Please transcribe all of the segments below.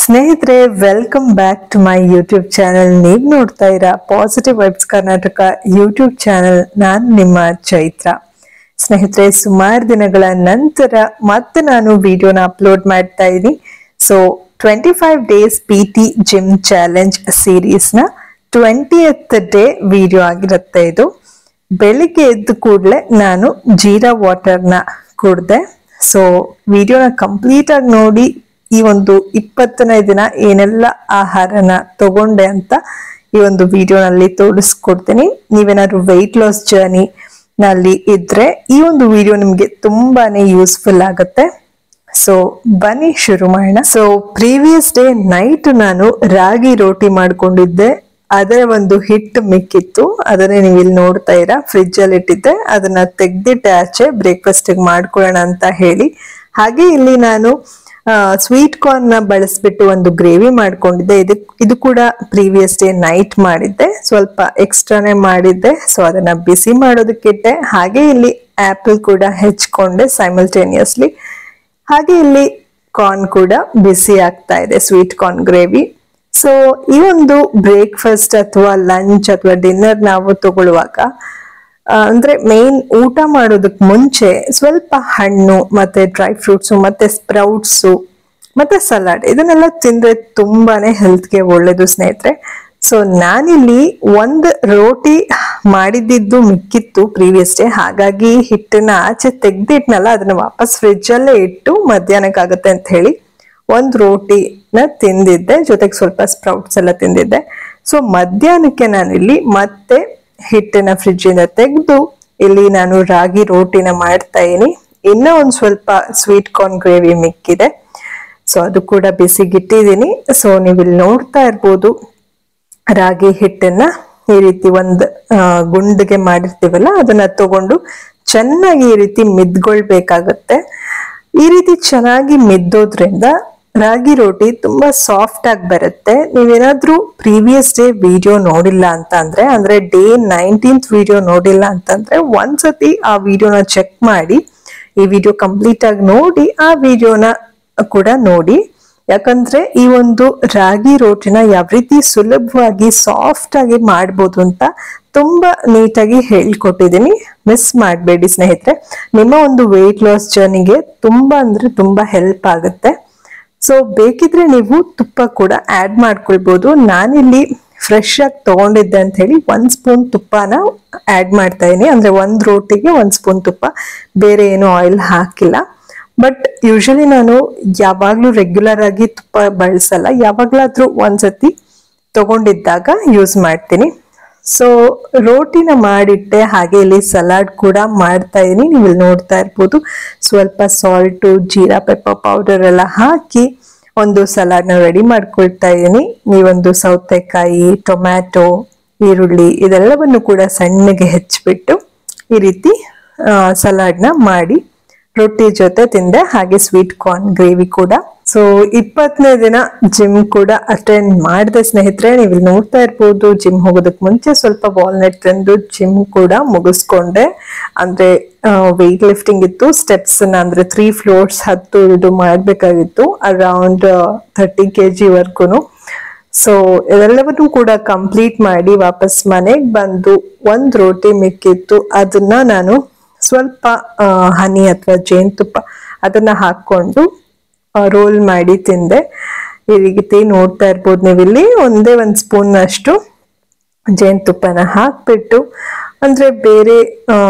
ಸ್ನೇಹಿತರೆ, welcome back to my YouTube channel. ನೀವು ನೋಡ್ತಾ ಇರಾ positive vibes Karnataka YouTube channel. ನಾನು ನಿಮ್ಮ ಚೈತ್ರ. ಸ್ನೇಹಿತರೆ, ಸುಮಾರು ದಿನಗಳ ನಂತರ ಮತ್ತೆ ನಾನು ವಿಡಿಯೋನ ಅಪ್ಲೋಡ್ ಮಾಡ್ತಾ ಇದ್ದೀನಿ. So 25 days PT gym challenge ಸೀರೀಸ್ನ 20th ಡೇ ವಿಡಿಯೋ ಆಗಿರುತ್ತೆ ಇದು. ಬೆಳಿಗ್ಗೆ ಎದ್ದ ಕೂಡಲೇ ನಾನು ಜೀರಾ ವಾಟರ್ನ ಕುಡ್ದೆ. ಸೊ ವಿಡಿಯೋನ ಕಂಪ್ಲೀಟ್ ಆಗಿ ನೋಡಿ ಈ ಒಂದು 20ನೇ ದಿನ ಏನೆಲ್ಲ ಆಹಾರನ ತಗೊಂಡೆ ಅಂತ ಈ ಒಂದು ವಿಡಿಯೋನಲ್ಲಿ ತೋರಿಸ್ಕೊಡ್ತೀನಿ. ನೀವೇನಾದ್ರು ವೆಯ್ಟ್ ಲಾಸ್ ಜರ್ನಿ ನಲ್ಲಿ ಇದ್ರೆ ಈ ಒಂದು ವಿಡಿಯೋ ನಿಮ್ಗೆ ತುಂಬಾನೇ ಯೂಸ್ಫುಲ್ ಆಗುತ್ತೆ. ಸೊ ಬನ್ನಿ ಶುರು ಮಾಡೋಣ. ಸೊ ಪ್ರೀವಿಯಸ್ ಡೇ ನೈಟ್ ನಾನು ರಾಗಿ ರೋಟಿ ಮಾಡ್ಕೊಂಡಿದ್ದೆ. ಅದೇ ಒಂದು ಹಿಟ್ಟು ಮಿಕ್ಕಿತ್ತು, ಅದನ್ನೇ ನೀವು ಇಲ್ಲಿ ನೋಡ್ತಾ ಇರಾ ಫ್ರಿಜ್ ಅಲ್ಲಿ ಇಟ್ಟಿದ್ದೆ. ಅದನ್ನ ತೆಗ್ದಿಟ್ಟೆ ಆಚೆ ಬ್ರೇಕ್ಫಾಸ್ಟ್ ಮಾಡ್ಕೊಳ್ಳೋಣ ಅಂತ ಹೇಳಿ. ಹಾಗೆ ಇಲ್ಲಿ ನಾನು ಸ್ವೀಟ್ ಕಾರ್ನ್ ನ ಬಳಸ್ಬಿಟ್ಟು ಒಂದು ಗ್ರೇವಿ ಮಾಡ್ಕೊಂಡಿದ್ದೆ. ಇದು ಕೂಡ ಪ್ರೀವಿಯಸ್ ಡೇ ನೈಟ್ ಮಾಡಿದ್ದೆ, ಸ್ವಲ್ಪ ಎಕ್ಸ್ಟ್ರಾನೇ ಮಾಡಿದ್ದೆ. ಸೊ ಅದನ್ನ ಬಿಸಿ ಮಾಡೋದಕ್ಕಿಟ್ಟೆ. ಹಾಗೆ ಇಲ್ಲಿ ಆಪಲ್ ಕೂಡ ಹೆಚ್ಕೊಂಡೆ ಸೈಮಲ್ಟೇನಿಯಸ್ಲಿ. ಹಾಗೆ ಇಲ್ಲಿ ಕಾರ್ನ್ ಕೂಡ ಬಿಸಿ ಆಗ್ತಾ ಇದೆ, ಸ್ವೀಟ್ ಕಾರ್ನ್ ಗ್ರೇವಿ. ಸೊ ಈ ಒಂದು ಬ್ರೇಕ್ಫಾಸ್ಟ್ ಅಥವಾ ಲಂಚ್ ಅಥವಾ ಡಿನ್ನರ್ ನಾವು ತಗೊಳ್ಳುವಾಗ ಅಂದ್ರೆ ಮೇನ್ ಊಟ ಮಾಡೋದಕ್ ಮುಂಚೆ ಸ್ವಲ್ಪ ಹಣ್ಣು ಮತ್ತೆ ಡ್ರೈ ಫ್ರೂಟ್ಸ್ ಮತ್ತೆ ಸ್ಪ್ರೌಟ್ಸ್ ಮತ್ತೆ ಸಲಾಡ್ ಇದನ್ನೆಲ್ಲ ತಿಂದ್ರೆ ತುಂಬಾನೇ ಹೆಲ್ತ್ಗೆ ಒಳ್ಳೇದು ಸ್ನೇಹಿತರೆ. ಸೊ ನಾನಿಲ್ಲಿ ಒಂದು ರೋಟಿ ಮಾಡಿದ್ದು ಮಿಕ್ಕಿತ್ತು ಪ್ರೀವಿಯಸ್ ಡೇ, ಹಾಗಾಗಿ ಹಿಟ್ಟನ್ನ ಆಚೆ ತೆಗ್ದಿಟ್ನಲ್ಲ, ಅದನ್ನ ವಾಪಸ್ ಫ್ರಿಜ್ ಅಲ್ಲೇ ಇಟ್ಟು ಮಧ್ಯಾಹ್ನಕ್ಕಾಗತ್ತೆ ಅಂತ ಹೇಳಿ ಒಂದು ರೋಟಿನ ತಿಂದಿದ್ದೆ, ಜೊತೆಗೆ ಸ್ವಲ್ಪ ಸ್ಪ್ರೌಟ್ಸ್ ಎಲ್ಲ ತಿಂದಿದ್ದೆ. ಸೊ ಮಧ್ಯಾಹ್ನಕ್ಕೆ ನಾನಿಲ್ಲಿ ಮತ್ತೆ ಹಿಟ್ಟನ್ನ ಫ್ರಿಜ್ ಇಂದ ತೆಗೆದು ಇಲ್ಲಿ ನಾನು ರಾಗಿ ರೋಟಿನ ಮಾಡ್ತಾ ಇದೀನಿ. ಇನ್ನ ಒಂದ್ ಸ್ವಲ್ಪ ಸ್ವೀಟ್ ಕಾರ್ನ್ ಗ್ರೇವಿ ಮಿಕ್ಕಿದೆ, ಸೊ ಅದು ಕೂಡ ಬಿಸಿಗಿಟ್ಟಿದ್ದೀನಿ. ಸೊ ನೀವು ಇಲ್ಲಿ ನೋಡ್ತಾ ಇರ್ಬೋದು, ರಾಗಿ ಹಿಟ್ಟನ್ನ ಈ ರೀತಿ ಒಂದು ಗುಂಡಿಗೆ ಮಾಡಿರ್ತೀವಲ್ಲ ಅದನ್ನ ತಗೊಂಡು ಚೆನ್ನಾಗಿ ಈ ರೀತಿ ಮಿದ್ಕೊಳ್ಬೇಕಾಗತ್ತೆ. ಈ ರೀತಿ ಚೆನ್ನಾಗಿ ಮಿದ್ದೋದ್ರಿಂದ ರಾಗಿ ರೋಟಿ ತುಂಬಾ ಸಾಫ್ಟ್ ಆಗಿ ಬರುತ್ತೆ. ನೀವೇನಾದ್ರೂ ಪ್ರೀವಿಯಸ್ ಡೇ ವಿಡಿಯೋ ನೋಡಿಲ್ಲ ಅಂತ ಅಂದ್ರೆ ಡೇ 19th ವಿಡಿಯೋ ನೋಡಿಲ್ಲ ಅಂತಂದ್ರೆ ಒಂದ್ಸತಿ ಆ ವಿಡಿಯೋನ ಚೆಕ್ ಮಾಡಿ, ಈ ವಿಡಿಯೋ ಕಂಪ್ಲೀಟ್ ಆಗಿ ನೋಡಿ ಆ ವಿಡಿಯೋನ ಕೂಡ ನೋಡಿ. ಯಾಕಂದ್ರೆ ಈ ಒಂದು ರಾಗಿ ರೋಟಿನ ಯಾವ ರೀತಿ ಸುಲಭವಾಗಿ ಸಾಫ್ಟ್ ಆಗಿ ಮಾಡ್ಬೋದು ಅಂತ ತುಂಬಾ ನೀಟಾಗಿ ಹೇಳ್ಕೊಟ್ಟಿದ್ದೀನಿ. ಮಿಸ್ ಮಾಡಬೇಡಿ ಸ್ನೇಹಿತರೆ, ನಿಮ್ಮ ಒಂದು ವೆಯ್ಟ್ ಲಾಸ್ ಜರ್ನಿಗೆ ತುಂಬಾ ಅಂದ್ರೆ ತುಂಬಾ ಹೆಲ್ಪ್ ಆಗುತ್ತೆ. ಸೊ ಬೇಕಿದ್ರೆ ನೀವು ತುಪ್ಪ ಕೂಡ ಆಡ್ ಮಾಡ್ಕೊಳ್ಬಹುದು. ನಾನಿಲ್ಲಿ ಫ್ರೆಶ್ ಆಗಿ ತಗೊಂಡಿದ್ದೆ ಅಂತ ಹೇಳಿ 1 ಸ್ಪೂನ್ ತುಪ್ಪನ ಆಡ್ ಮಾಡ್ತಾ ಇದೀನಿ. ಅಂದ್ರೆ ಒಂದು ರೋಟಿಗೆ 1 ಸ್ಪೂನ್ ತುಪ್ಪ, ಬೇರೆ ಏನು ಆಯಿಲ್ ಹಾಕಿಲ್ಲ. ಬಟ್ ಯೂಶಲಿ ನಾನು ಯಾವಾಗ್ಲೂ ರೆಗ್ಯುಲರ್ ಆಗಿ ತುಪ್ಪ ಬಳಸಲ್ಲ, ಯಾವಾಗ್ಲಾದ್ರೂ ಒಂದ್ಸತಿ ತಗೊಂಡಿದ್ದಾಗ ಯೂಸ್ ಮಾಡ್ತೀನಿ. ಸೊ ರೋಟಿನ ಮಾಡಿಟ್ಟೆ. ಹಾಗೆ ಇಲ್ಲಿ ಸಲಾಡ್ ಕೂಡ ಮಾಡ್ತಾ ಇದೀನಿ. ನೀವು ಇಲ್ಲಿ ನೋಡ್ತಾ ಇರ್ಬೋದು, ಸ್ವಲ್ಪ ಸಾಲ್ಟ್, ಜೀರಾ, ಪೆಪ್ಪರ್ ಪೌಡರ್ ಎಲ್ಲ ಹಾಕಿ ಒಂದು ಸಲಾಡ್ನ ರೆಡಿ ಮಾಡ್ಕೊಳ್ತಾ ಇದೀನಿ. ನೀವೊಂದು ಸೌತೆಕಾಯಿ, ಟೊಮ್ಯಾಟೊ, ಈರುಳ್ಳಿ ಇದೆಲ್ಲವನ್ನು ಕೂಡ ಸಣ್ಣಗೆ ಹೆಚ್ಚಿಬಿಟ್ಟು ಈ ರೀತಿ ಸಲಾಡ್ನ ಮಾಡಿ ರೊಟ್ಟಿ ಜೊತೆ ತಿಂದೆ. ಹಾಗೆ ಸ್ವೀಟ್ ಕಾರ್ನ್ ಗ್ರೇವಿ ಕೂಡ. ಸೊ 20ನೇ ದಿನ ಜಿಮ್ ಕೂಡ ಅಟೆಂಡ್ ಮಾಡಿದೆ ಸ್ನೇಹಿತರೆ. ನೀವು ಇಲ್ಲಿ ನೋಡ್ತಾ ಇರ್ಬೋದು, ಜಿಮ್ ಹೋಗೋದಕ್ಕೆ ಮುಂಚೆ ಸ್ವಲ್ಪ ವಾಲ್ನಟ್ ತಿಂದು ಜಿಮ್ ಕೂಡ ಮುಗಿಸ್ಕೊಂಡೆ. ಅಂದ್ರೆ ವೆಯ್ಟ್ ಲಿಫ್ಟಿಂಗ್ ಇತ್ತು, ಸ್ಟೆಪ್ಸ್ ಅಂದ್ರೆ 3 ಫ್ಲೋರ್ಸ್ ಹತ್ತು ಇದು ಮಾಡ್ಬೇಕಾಗಿತ್ತು, ಅರೌಂಡ್ 30 kg ವರ್ಗು. ಸೊ ಇದೆಲ್ಲವನ್ನೂ ಕೂಡ ಕಂಪ್ಲೀಟ್ ಮಾಡಿ ವಾಪಸ್ ಮನೆಗೆ ಬಂದು ಒಂದ್ ರೋಟಿ ಮಿಕ್ಕಿತ್ತು, ಅದನ್ನ ನಾನು ಸ್ವಲ್ಪ ಹನಿ ಅಥವಾ ಜೇನುತುಪ್ಪ ಅದನ್ನ ಹಾಕೊಂಡು ರೋಲ್ ಮಾಡಿ ತಿಂದೆ. ಈ ರೀತಿ ನೋಡ್ತಾ ಇರ್ಬೋದು ನೀವಿಲ್ಲಿ, ಒಂದೇ 1 ಸ್ಪೂನ್ ಅಷ್ಟು ಜೇನುತುಪ್ಪನ ಹಾಕ್ಬಿಟ್ಟು, ಅಂದ್ರೆ ಬೇರೆ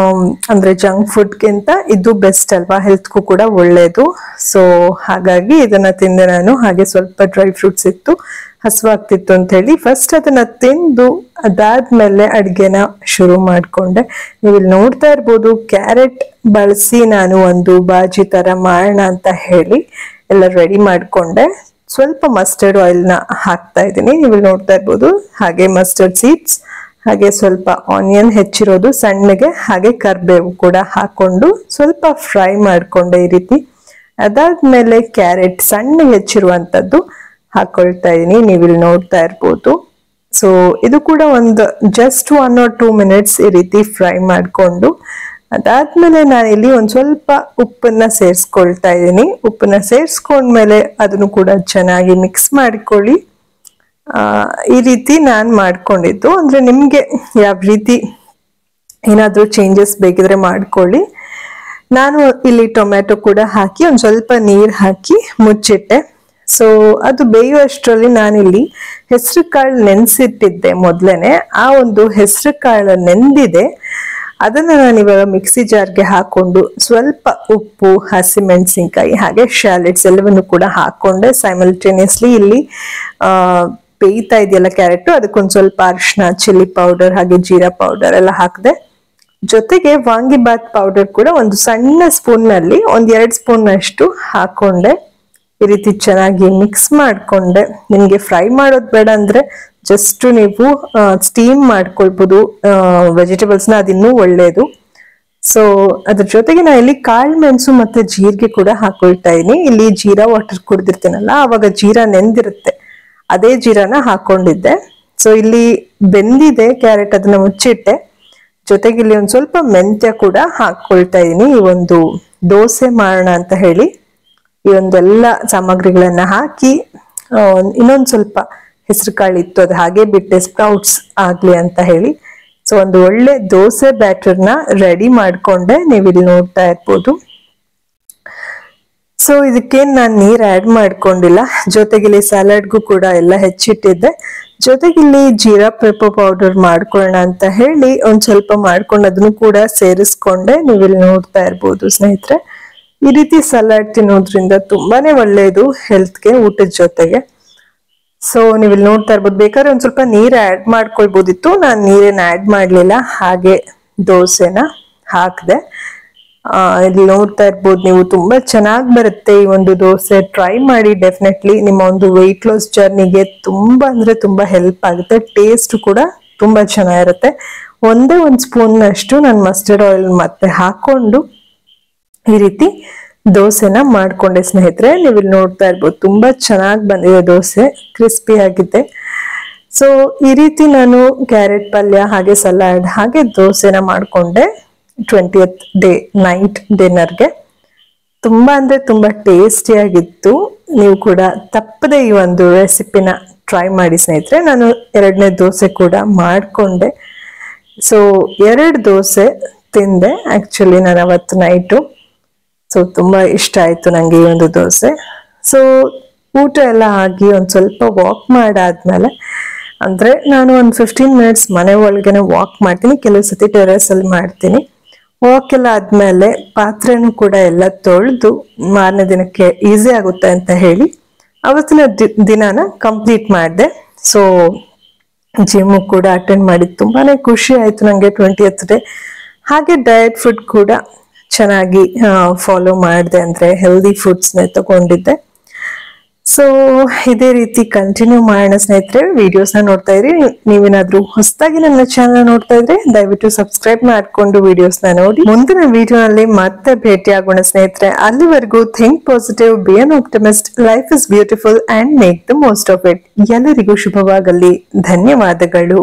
ಅಂದ್ರೆ ಜಂಕ್ ಫುಡ್ಗಿಂತ ಇದು ಬೆಸ್ಟ್ ಅಲ್ವಾ, ಹೆಲ್ತ್ಗೂ ಕೂಡ ಒಳ್ಳೇದು. ಸೊ ಹಾಗಾಗಿ ಇದನ್ನ ತಿಂದೆ ನಾನು. ಹಾಗೆ ಸ್ವಲ್ಪ ಡ್ರೈ ಫ್ರೂಟ್ಸ್ ಇತ್ತು, ಹಸುವಾಗ್ತಿತ್ತು ಅಂತ ಹೇಳಿ ಫಸ್ಟ್ ಅದನ್ನ ತಿಂದು ಅದಾದ್ಮೇಲೆ ಅಡ್ಗೆನ ಶುರು ಮಾಡ್ಕೊಂಡೆ. ನೀವು ಇಲ್ಲಿ ನೋಡ್ತಾ ಇರ್ಬೋದು, ಕ್ಯಾರೆಟ್ ಬಳಸಿ ನಾನು ಒಂದು ಬಾಜಿ ತರ ಮಾಡೋಣ ಅಂತ ಹೇಳಿ ಎಲ್ಲ ರೆಡಿ ಮಾಡ್ಕೊಂಡೆ. ಸ್ವಲ್ಪ ಮಸ್ಟರ್ಡ್ ಆಯಿಲ್ ನ ಹಾಕ್ತಾ ಇದ್ದೀನಿ, ನೀವು ಇಲ್ಲಿ ನೋಡ್ತಾ ಇರ್ಬೋದು. ಹಾಗೆ ಮಸ್ಟರ್ಡ್ ಸೀಡ್ಸ್, ಹಾಗೆ ಸ್ವಲ್ಪ ಆನಿಯನ್ ಹೆಚ್ಚಿರೋದು ಸಣ್ಣಗೆ, ಹಾಗೆ ಕರ್ಬೇವು ಕೂಡ ಹಾಕೊಂಡು ಸ್ವಲ್ಪ ಫ್ರೈ ಮಾಡ್ಕೊಂಡೆ ಈ ರೀತಿ. ಅದಾದ್ಮೇಲೆ ಕ್ಯಾರೆಟ್ ಸಣ್ಣಗೆ ಹೆಚ್ಚಿರುವಂತದ್ದು ಹಾಕೊಳ್ತಾ ಇದೀನಿ, ನೀವು ಇಲ್ಲಿ ನೋಡ್ತಾ ಇರ್ಬೋದು. ಸೊ ಇದು ಕೂಡ ಒಂದು ಜಸ್ಟ್ 1 or 2 minutes ಈ ರೀತಿ ಫ್ರೈ ಮಾಡ್ಕೊಂಡು ಅದಾದ್ಮೇಲೆ ನಾನಿಲ್ಲಿ ಒಂದ್ ಸ್ವಲ್ಪ ಉಪ್ಪನ್ನ ಸೇರಿಸ್ಕೊಳ್ತಾ ಇದ್ದೀನಿ. ಉಪ್ಪನ್ನ ಸೇರಿಸ್ಕೊಂಡ್ಮೇಲೆ ಅದನ್ನು ಕೂಡ ಚೆನ್ನಾಗಿ ಮಿಕ್ಸ್ ಮಾಡಿಕೊಳ್ಳಿ. ಈ ರೀತಿ ನಾನು ಮಾಡ್ಕೊಂಡಿದ್ದು. ಅಂದ್ರೆ ನಿಮ್ಗೆ ಯಾವ ರೀತಿ ಏನಾದ್ರೂ ಚೇಂಜಸ್ ಬೇಕಿದ್ರೆ ಮಾಡ್ಕೊಳ್ಳಿ. ನಾನು ಇಲ್ಲಿ ಟೊಮ್ಯಾಟೊ ಕೂಡ ಹಾಕಿ ಒಂದ್ ಸ್ವಲ್ಪ ನೀರ್ ಹಾಕಿ ಮುಚ್ಚಿಟ್ಟೆ. ಸೊ ಅದು ಬೇಯುವಷ್ಟರಲ್ಲಿ ನಾನಿಲ್ಲಿ ಹೆಸರು ಕಾಳು ನೆನ್ಸಿಟ್ಟಿದ್ದೆ ಮೊದ್ಲೇನೆ. ಆ ಒಂದು ಹೆಸರು ಕಾಳು ನೆಂದಿದೆ, ಅದನ್ನ ನಾನು ಇವಾಗ ಮಿಕ್ಸಿ ಜಾರ್ಗೆ ಹಾಕೊಂಡು ಸ್ವಲ್ಪ ಉಪ್ಪು, ಹಸಿಮೆಣಸಿನ್ಕಾಯಿ ಹಾಗೆ ಶಾಲೆಟ್ಸ್ ಎಲ್ಲವನ್ನು ಕೂಡ ಹಾಕೊಂಡೆ. ಸೈಮಲ್ಟೇನಿಯಸ್ಲಿ ಇಲ್ಲಿ ಬೇಯ್ತಾ ಇದೆಯಲ್ಲ ಕ್ಯಾರೆಟ್, ಅದಕ್ಕೊಂದ್ ಸ್ವಲ್ಪ ಅರಿಶಿನ, ಚಿಲ್ಲಿ ಪೌಡರ್ ಹಾಗೆ ಜೀರಾ ಪೌಡರ್ ಎಲ್ಲ ಹಾಕಿದೆ. ಜೊತೆಗೆ ವಾಂಗಿಬಾತ್ ಪೌಡರ್ ಕೂಡ ಒಂದು ಸಣ್ಣ ಸ್ಪೂನ್ ನಲ್ಲಿ 1-2 ಸ್ಪೂನ್ ಅಷ್ಟು ಹಾಕೊಂಡೆ. ಈ ರೀತಿ ಚೆನ್ನಾಗಿ ಮಿಕ್ಸ್ ಮಾಡ್ಕೊಂಡೆ. ನಿಮ್ಗೆ ಫ್ರೈ ಮಾಡೋದು ಬೇಡ ಅಂದ್ರೆ ಜಸ್ಟ್ ನೀವು ಸ್ಟೀಮ್ ಮಾಡ್ಕೊಳ್ಬಹುದು ವೆಜಿಟೇಬಲ್ಸ್ ನ, ಅದಿನ್ನೂ ಒಳ್ಳೇದು. ಸೊ ಅದ್ರ ಜೊತೆಗೆ ನಾ ಇಲ್ಲಿ ಕಾಳು ಮೆಣಸು ಮತ್ತೆ ಜೀರಿಗೆ ಕೂಡ ಹಾಕೊಳ್ತಾ ಇದೀನಿ. ಇಲ್ಲಿ ಜೀರಾ ವಾಟರ್ ಕುಡ್ದಿರ್ತೇನಲ್ಲ, ಅವಾಗ ಜೀರಾ ನೆಂದಿರುತ್ತೆ, ಅದೇ ಜೀರಾನ ಹಾಕೊಂಡಿದ್ದೆ. ಸೊ ಇಲ್ಲಿ ಬೆಂದಿದೆ ಕ್ಯಾರೆಟ್, ಅದನ್ನ ಮುಚ್ಚಿಟ್ಟೆ. ಜೊತೆಗೆ ಇಲ್ಲಿ ಒಂದ್ ಸ್ವಲ್ಪ ಮೆಂತ್ಯ ಕೂಡ ಹಾಕೊಳ್ತಾ ಇದೀನಿ. ಈ ಒಂದು ದೋಸೆ ಮಾಡೋಣ ಅಂತ ಹೇಳಿ ಈ ಒಂದೆಲ್ಲ ಸಾಮಗ್ರಿಗಳನ್ನ ಹಾಕಿ ಇನ್ನೊಂದ್ ಸ್ವಲ್ಪ ಹೆಸರು ಕಾಳು ಇತ್ತು, ಅದು ಹಾಗೆ ಬಿಟ್ಟೆ ಸ್ಪ್ರೌಟ್ಸ್ ಆಗ್ಲಿ ಅಂತ ಹೇಳಿ. ಸೊ ಒಂದು ಒಳ್ಳೆ ದೋಸೆ ಬ್ಯಾಟರ್ನ ರೆಡಿ ಮಾಡ್ಕೊಂಡೆ, ನೀವು ಇಲ್ಲಿ ನೋಡ್ತಾ ಇರ್ಬೋದು. ಸೊ ಇದಕ್ಕೇನ್ ನಾನು ನೀರ್ ಆಡ್ ಮಾಡ್ಕೊಂಡಿಲ್ಲ. ಜೊತೆಗೆ ಇಲ್ಲಿ ಸಲಾಡ್ಗೂ ಕೂಡ ಎಲ್ಲ ಹೆಚ್ಚಿಟ್ಟಿದ್ದೆ. ಜೊತೆಗೆ ಇಲ್ಲಿ ಜೀರಾ ಪೆಪ್ಪರ್ ಪೌಡರ್ ಮಾಡ್ಕೊಳ್ಳೋಣ ಅಂತ ಹೇಳಿ ಒಂದ್ ಸ್ವಲ್ಪ ಮಾಡ್ಕೊಂಡು ಅದನ್ನು ಕೂಡ ಸೇರಿಸ್ಕೊಂಡೆ. ನೀವು ಇಲ್ಲಿ ನೋಡ್ತಾ ಇರ್ಬೋದು ಸ್ನೇಹಿತರೆ. ಈ ರೀತಿ ಸಲಾಡ್ ತಿನ್ನೋದ್ರಿಂದ ತುಂಬಾನೇ ಒಳ್ಳೆಯದು ಹೆಲ್ತ್ಗೆ, ಊಟದ ಜೊತೆಗೆ. ಸೊ ನೀವು ಇಲ್ಲಿ ನೋಡ್ತಾ ಇರ್ಬೋದು. ಬೇಕಾದ್ರೆ ಒಂದ್ ಸ್ವಲ್ಪ ನೀರ್ ಆಡ್ ಮಾಡ್ಕೊಳ್ಬೋದಿತ್ತು, ನಾನು ನೀರೇನ್ ಆಡ್ ಮಾಡ್ಲಿಲ್ಲ, ಹಾಗೆ ದೋಸೆನ ಹಾಕ್ದೆ. ಇಲ್ಲಿ ನೋಡ್ತಾ ಇರ್ಬೋದು ನೀವು, ತುಂಬಾ ಚೆನ್ನಾಗಿ ಬರುತ್ತೆ ಈ ಒಂದು ದೋಸೆ. ಟ್ರೈ ಮಾಡಿ ಡೆಫಿನೆಟ್ಲಿ. ನಿಮ್ಮ ಒಂದು ವೆಯ್ಟ್ ಲಾಸ್ ಜರ್ನಿಗೆ ತುಂಬಾ ಅಂದ್ರೆ ತುಂಬಾ ಹೆಲ್ಪ್ ಆಗುತ್ತೆ. ಟೇಸ್ಟ್ ಕೂಡ ತುಂಬಾ ಚೆನ್ನಾಗಿರುತ್ತೆ. ಒಂದೇ ಒಂದ್ ಸ್ಪೂನ್ ಅಷ್ಟು ನಾನು ಮಸ್ಟರ್ಡ್ ಆಯಿಲ್ ಮತ್ತೆ ಹಾಕೊಂಡು ಈ ರೀತಿ ದೋಸೆನ ಮಾಡ್ಕೊಂಡೆ ಸ್ನೇಹಿತರೆ. ನೀವು ಇಲ್ಲಿ ನೋಡ್ತಾ ಇರ್ಬೋದು, ತುಂಬಾ ಚೆನ್ನಾಗಿ ಬಂದಿದೆ ದೋಸೆ, ಕ್ರಿಸ್ಪಿ ಆಗಿದೆ. ಸೊ ಈ ರೀತಿ ನಾನು ಕ್ಯಾರೆಟ್ ಪಲ್ಯ ಹಾಗೆ ಸಲಾಡ್ ಹಾಗೆ ದೋಸೆನ ಮಾಡ್ಕೊಂಡೆ 20th ಡೇ ನೈಟ್ ಡಿನ್ನರ್ಗೆ. ತುಂಬಾ ಅಂದ್ರೆ ತುಂಬಾ ಟೇಸ್ಟಿ ಆಗಿತ್ತು. ನೀವು ಕೂಡ ತಪ್ಪದೆ ಈ ಒಂದು ರೆಸಿಪಿನ ಟ್ರೈ ಮಾಡಿ ಸ್ನೇಹಿತರೆ. ನಾನು 2ನೇ ದೋಸೆ ಕೂಡ ಮಾಡ್ಕೊಂಡೆ. ಸೊ 2 ದೋಸೆ ತಿಂದೆ ಆಕ್ಚುಲಿ ನಾನು ಅವತ್ತು ನೈಟು. ಸೊ ತುಂಬಾ ಇಷ್ಟ ಆಯ್ತು ನಂಗೆ ಈ ಒಂದು ದೋಸೆ. ಸೊ ಊಟ ಎಲ್ಲ ಆಗಿ ಒಂದ್ ಸ್ವಲ್ಪ ವಾಕ್ ಮಾಡಾದ್ಮೇಲೆ, ಅಂದ್ರೆ ನಾನು ಒಂದು 15 ಮಿನಿಟ್ಸ್ ಮನೆ ಒಳಗೇನೆ ವಾಕ್ ಮಾಡ್ತೀನಿ, ಕೆಲವು ಸತಿ ಟೆರೆಸ್ ಅಲ್ಲಿ ಮಾಡ್ತೀನಿ. ವಾಕ್ ಎಲ್ಲ ಆದ್ಮೇಲೆ ಪಾತ್ರೆನೂ ಕೂಡ ಎಲ್ಲ ತೊಳೆದು ಮಾರನೇ ದಿನಕ್ಕೆ ಈಸಿ ಆಗುತ್ತೆ ಅಂತ ಹೇಳಿ ಅವತ್ತಿನ ದಿನಾನ ಕಂಪ್ಲೀಟ್ ಮಾಡಿದೆ. ಸೊ ಜಿಮ್ ಕೂಡ ಅಟೆಂಡ್ ಮಾಡಿದ್ದು ತುಂಬಾನೇ ಖುಷಿ ಆಯ್ತು ನಂಗೆ 20th ಡೇ. ಹಾಗೆ ಡಯಟ್ ಫುಡ್ ಕೂಡ ಚೆನ್ನಾಗಿ ಫಾಲೋ ಮಾಡಿದೆ, ಅಂದ್ರೆ ಹೆಲ್ದಿ ಫುಡ್ಸ್ನ ತಗೊಂಡಿದ್ದೆ. ಸೊ ಇದೇ ರೀತಿ ಕಂಟಿನ್ಯೂ ಮಾಡೋಣ ಸ್ನೇಹಿತರೆ. ವಿಡಿಯೋಸ್ನ ನೋಡ್ತಾ ಇದ್ರಿ. ನೀವೇನಾದ್ರೂ ಹೊಸದಾಗಿ ನನ್ನ ಚಾನಲ್ ನೋಡ್ತಾ ಇದ್ರೆ ದಯವಿಟ್ಟು ಸಬ್ಸ್ಕ್ರೈಬ್ ಮಾಡ್ಕೊಂಡು ವಿಡಿಯೋಸ್ನ ನೋಡಿ. ಮುಂದಿನ ವಿಡಿಯೋನಲ್ಲಿ ಮತ್ತೆ ಭೇಟಿ ಆಗೋಣ ಸ್ನೇಹಿತರೆ. ಅಲ್ಲಿವರೆಗೂ think positive, be an optimist, life is beautiful and make the most of it. ಎಲ್ಲರಿಗೂ ಶುಭವಾಗಲಿ. ಧನ್ಯವಾದಗಳು.